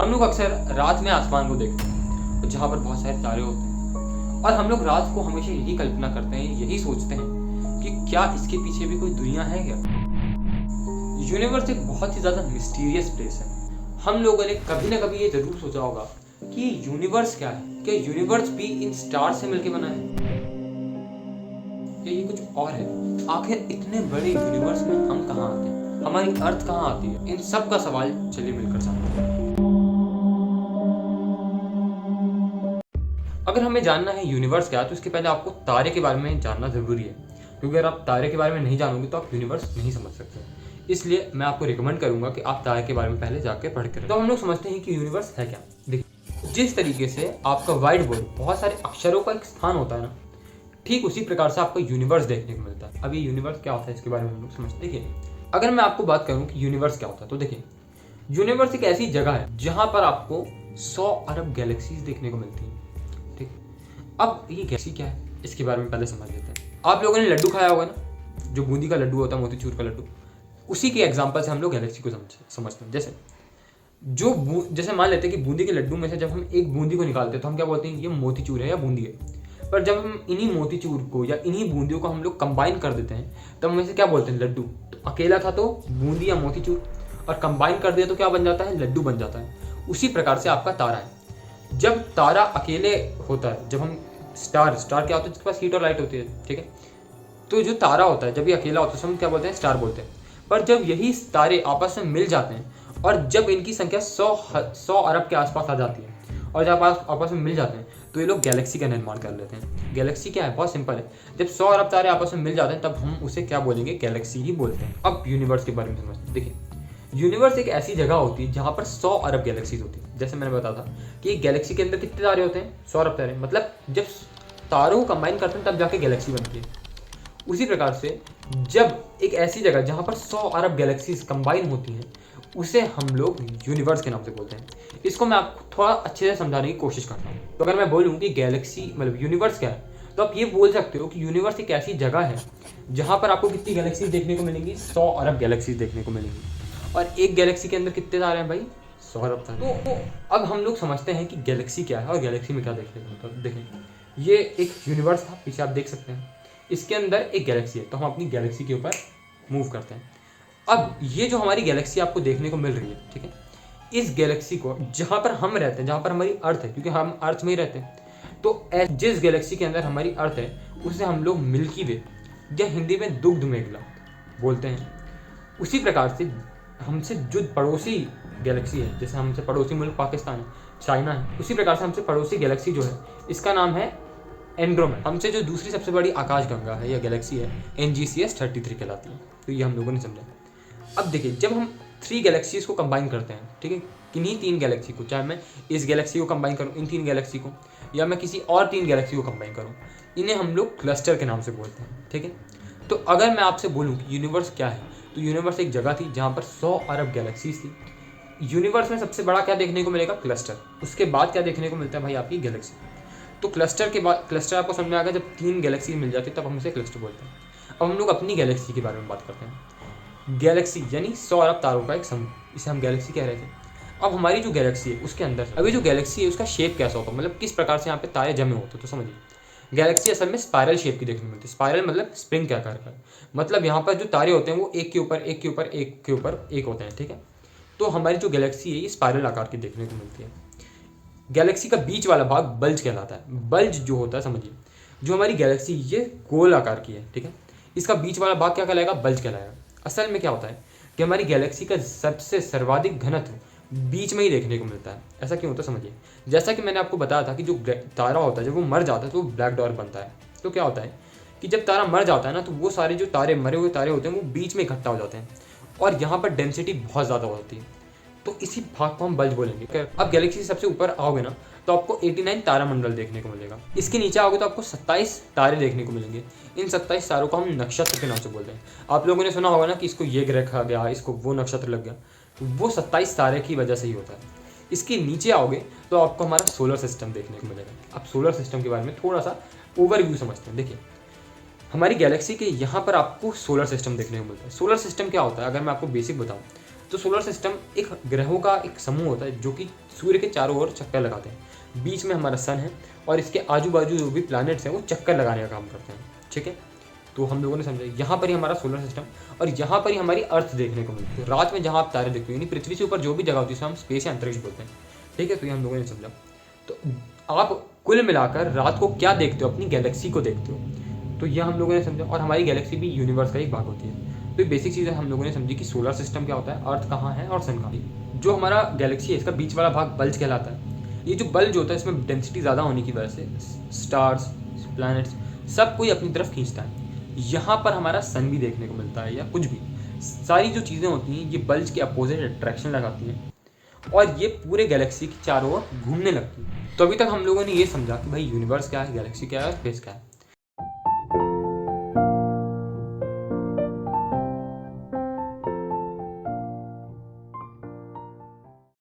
हम लोग अक्सर रात में आसमान को देखते हैं जहाँ पर बहुत सारे तारे होते हैं और हम लोग रात को हमेशा यही कल्पना करते हैं, यही सोचते हैं कि क्या इसके पीछे भी कोई दुनिया है क्या। यूनिवर्स एक बहुत ही ज़्यादा मिस्टीरियस प्लेस है। हम लोगों ने कभी ना कभी ये जरूर सोचा होगा कि यूनिवर्स क्या है, क्या यूनिवर्स भी इन स्टार से मिलकर बना है, क्या ये कुछ और है। आखिर इतने बड़े यूनिवर्स में हम कहाँ आते हैं, हमारी अर्थ कहाँ आती है, इन सब का सवाल चलिए मिलकर जानते हैं। अगर हमें जानना है यूनिवर्स क्या है तो इसके पहले आपको तारे के बारे में जानना जरूरी है, क्योंकि अगर आप तारे के बारे में नहीं जानोगे तो आप यूनिवर्स नहीं समझ सकते। इसलिए मैं आपको रिकमेंड करूंगा कि आप तारे के बारे में पहले जाकर पढ़ कर। तो हम लोग समझते हैं कि यूनिवर्स है क्या। देखिए, जिस तरीके से आपका व्हाइट बोर्ड बहुत सारे अक्षरों का एक स्थान होता है ना, ठीक उसी प्रकार से आपको यूनिवर्स देखने को मिलता है। अब ये यूनिवर्स क्या होता है इसके बारे में हम लोग समझते हैं। अगर मैं आपको बात करूं कि यूनिवर्स क्या होता है तो देखिए, यूनिवर्स एक ऐसी जगह है जहां पर आपको 100 अरब गैलेक्सीज देखने को मिलती है। ठीक, अब ये गैलेक्सी क्या है इसके बारे में पहले समझ लेते हैं। आप लोगों ने लड्डू खाया होगा ना, जो बूंदी का लड्डू होता है, मोतीचूर का लड्डू, उसी के एग्जाम्पल से हम लोग गैलेक्सी को समझते हैं। जैसे मान लेते हैं कि बूंदी के लड्डू में से जब हम एक बूंदी को निकालते हैं तो हम क्या बोलते हैं, ये मोतीचूर है या बूंदी है। पर जब हम इन्हीं मोतीचूर को या इन्हीं बूंदियों को हम लोग कंबाइन कर देते हैं तब हम इसे क्या बोलते हैं, लड्डू। तो अकेला था तो बूंदी या मोतीचूर, और कंबाइन कर दिया तो क्या बन जाता है, लड्डू बन जाता है। उसी प्रकार से आपका तारा है। जब तारा अकेले होता है, जब हम स्टार क्या होता है, जिसके पास हीट और लाइट होती है, ठीक है, तो जो तारा होता है जब ये अकेला होता है तो हम क्या बोलते हैं, स्टार बोलते हैं। पर जब यही तारे आपस में मिल जाते हैं और जब इनकी संख्या 100 अरब के आसपास आ जाती है और जब आपस में मिल जाते हैं तो ये लोग गैलेक्सी का निर्माण कर लेते हैं। गैलेक्सी क्या है, बहुत सिंपल है। जब 100 अरब तारे आपस में मिल जाते हैं तब हम उसे क्या बोलेंगे, गैलेक्सी ही बोलते हैं। अब यूनिवर्स के बारे में समझते हैं। देखिए, यूनिवर्स एक ऐसी जगह होती है जहाँ पर 100 अरब गैलेक्सीज होती है। जैसे मैंने बताया था कि एक गैलेक्सी के अंदर कितने तारे होते हैं, 100 अरब तारे। मतलब जब तारों को कंबाइन करते हैं तब जाके गैलेक्सी बनती है। उसी प्रकार से जब एक ऐसी जगह जहाँ पर 100 अरब गैलेक्सीज कंबाइन होती हैं उसे हम लोग यूनिवर्स के नाम से बोलते हैं। इसको मैं आपको थोड़ा अच्छे से समझाने की कोशिश करता हूँ। तो अगर मैं बोलूँ कि गैलेक्सी मतलब यूनिवर्स क्या है, तो आप ये बोल सकते हो कि यूनिवर्स एक ऐसी जगह है जहाँ पर आपको कितनी गैलेक्सीज देखने को मिलेंगी, 100 अरब गैलेक्सीज देखने को मिलेंगी। और एक गैलेक्सी के अंदर कितने तारे हैं भाई, 100 अरब तारे। तो अब हम लोग समझते हैं कि गैलेक्सी क्या है और गैलेक्सी में क्या देखने को मिलता है। देखें, ये एक यूनिवर्स था, पीछे आप देख सकते हैं, इसके अंदर एक गैलेक्सी है। तो हम अपनी गैलेक्सी के ऊपर मूव करते हैं। अब ये जो हमारी गैलेक्सी आपको देखने को मिल रही है, ठीक है, इस गैलेक्सी को जहाँ पर हम रहते हैं, जहाँ पर हमारी अर्थ है, क्योंकि हम अर्थ में ही रहते हैं, तो जिस गैलेक्सी के अंदर हमारी अर्थ है उसे हम लोग मिल्की वे या हिंदी में दुग्ध मेघला बोलते हैं। उसी प्रकार से हमसे जो पड़ोसी गैलेक्सी है, जैसे हमसे पड़ोसी मुल्क पाकिस्तान है, चाइना है, उसी प्रकार से हमसे पड़ोसी गैलेक्सी जो है इसका नाम है एंड्रोमेडा। हमसे जो दूसरी सबसे बड़ी आकाशगंगा है या गैलेक्सी है, NGCS 33 कहलाती है। तो ये हम लोगों ने समझा। अब देखिए, जब हम 3 गैलेक्सीज को कंबाइन करते हैं, ठीक है, किन्हीं 3 गैलेक्सी को, चाहे मैं इस गैलेक्सी को कंबाइन करूँ, इन 3 गैलेक्सी को, या मैं किसी और 3 गैलेक्सी को कंबाइन करूँ, इन्हें हम लोग क्लस्टर के नाम से बोलते हैं। ठीक है, तो अगर मैं आपसे बोलूँ कि यूनिवर्स क्या है, तो यूनिवर्स एक जगह थी जहाँ पर 100 अरब गैलेक्सीज थी। यूनिवर्स में सबसे बड़ा क्या देखने को मिलेगा, क्लस्टर। उसके बाद क्या देखने को मिलता है भाई, आपकी गैलेक्सी। तो क्लस्टर के बाद, क्लस्टर आपको समझ में आ गया, जब 3 गैलेक्सी मिल जाती है तब हम उसे क्लस्टर बोलते हैं। अब हम लोग अपनी गैलेक्सी के बारे में बात करते हैं। गैलेक्सी यानी 100 अरब तारों का एक समूह, इसे हम गैलेक्सी कह रहे थे। अब हमारी जो गैलेक्सी है उसके अंदर अभी जो गैलेक्सी है उसका शेप कैसा होता है, मतलब किस प्रकार से यहाँ पे तारे जमे होते हैं, तो समझिए, गैलेक्सी असल में स्पायरल शेप की देखने को मिलती है। स्पायरल मतलब स्प्रिंग के आकार का, मतलब यहाँ पर जो तारे होते हैं वो एक के ऊपर एक के ऊपर एक के ऊपर एक होते हैं। ठीक है, तो हमारी जो गैलेक्सी है ये स्पायरल आकार की देखने को मिलती है। गैलेक्सी का बीच वाला भाग बल्ज कहलाता है। बल्ज जो होता है, समझिए, जो हमारी गैलेक्सी ये गोल आकार की है, ठीक है, इसका बीच वाला भाग क्या कहलाएगा, बल्ज कहलाएगा। असल में क्या होता है कि हमारी गैलेक्सी का सबसे सर्वाधिक घनत्व बीच में ही देखने को मिलता है। ऐसा क्यों होता है, समझिए। जैसा कि मैंने आपको बताया था कि जो तारा होता है जब वो मर जाता है तो वो ब्लैक डॉर्क बनता है। तो क्या होता है कि जब तारा मर जाता है ना, तो वो सारे जो तारे, मरे हुए तारे होते हैं, वो बीच में इकट्ठा हो जाते हैं और यहाँ पर डेंसिटी बहुत ज़्यादा होती है। तो इसी भाग को हम बल्ज बोलेंगे। अब गैलेक्सी से सबसे ऊपर आओगे ना तो आपको 89 तारामंडल देखने को मिलेगा। इसके नीचे आओगे तो आपको 27 तारे देखने को मिलेंगे। इन 27 तारों को हम नक्षत्र के नाम से बोलते हैं। आप लोगों ने सुना होगा ना कि इसको ये ग्रह कहा गया, इसको वो नक्षत्र लग गया, तो वो 27 तारे की वजह से ही होता है। इसके नीचे आओगे तो आपको हमारा सोलर सिस्टम देखने को मिलेगा। अब सोलर सिस्टम के बारे में थोड़ा सा ओवरव्यू समझते हैं। देखिए, हमारी गैलेक्सी के यहाँ पर आपको सोलर सिस्टम देखने को मिलता है। सोलर सिस्टम क्या होता है, अगर मैं आपको बेसिक बताऊँ तो सोलर सिस्टम एक ग्रहों का एक समूह होता है जो कि सूर्य के चारों ओर चक्कर लगाते हैं। बीच में हमारा सन है और इसके आजू बाजू जो भी प्लैनेट्स हैं वो चक्कर लगाने का काम करते हैं। ठीक है, तो हम लोगों ने समझा यहाँ पर ही हमारा सोलर सिस्टम और यहाँ पर ही हमारी अर्थ देखने को मिलती है। रात में जहाँ आप तारे देखते हो यानी पृथ्वी से ऊपर जो भी जगह होती है उसे हम स्पेस या अंतरिक्ष बोलते हैं। ठीक है, तो ये हम लोगों ने समझा। तो आप कुल मिलाकर रात को क्या देखते हो? अपनी गैलेक्सी को देखते हो। तो यह हम लोगों ने समझा और हमारी गैलेक्सी भी यूनिवर्स का एक भाग होती है। तो ये बेसिक चीज़ें हम लोगों ने समझी कि सोलर सिस्टम क्या होता है, अर्थ कहाँ है और सन कहाँ है। जो हमारा गैलेक्सी है इसका बीच वाला भाग बल्ज कहलाता है। ये जो बल्ज होता है इसमें डेंसिटी ज़्यादा होने की वजह से स्टार्स, प्लैनेट्स सब कोई अपनी तरफ खींचता है। यहाँ पर हमारा सन भी देखने को मिलता है या कुछ भी सारी जो चीज़ें होती हैं ये बल्ज के अपोजिट अट्रैक्शन लगाती हैं और ये पूरे गैलेक्सी के चारों ओर घूमने लगती है। तो अभी तक हम लोगों ने ये समझा कि भाई यूनिवर्स क्या है, गैलेक्सी क्या है और स्पेस क्या है।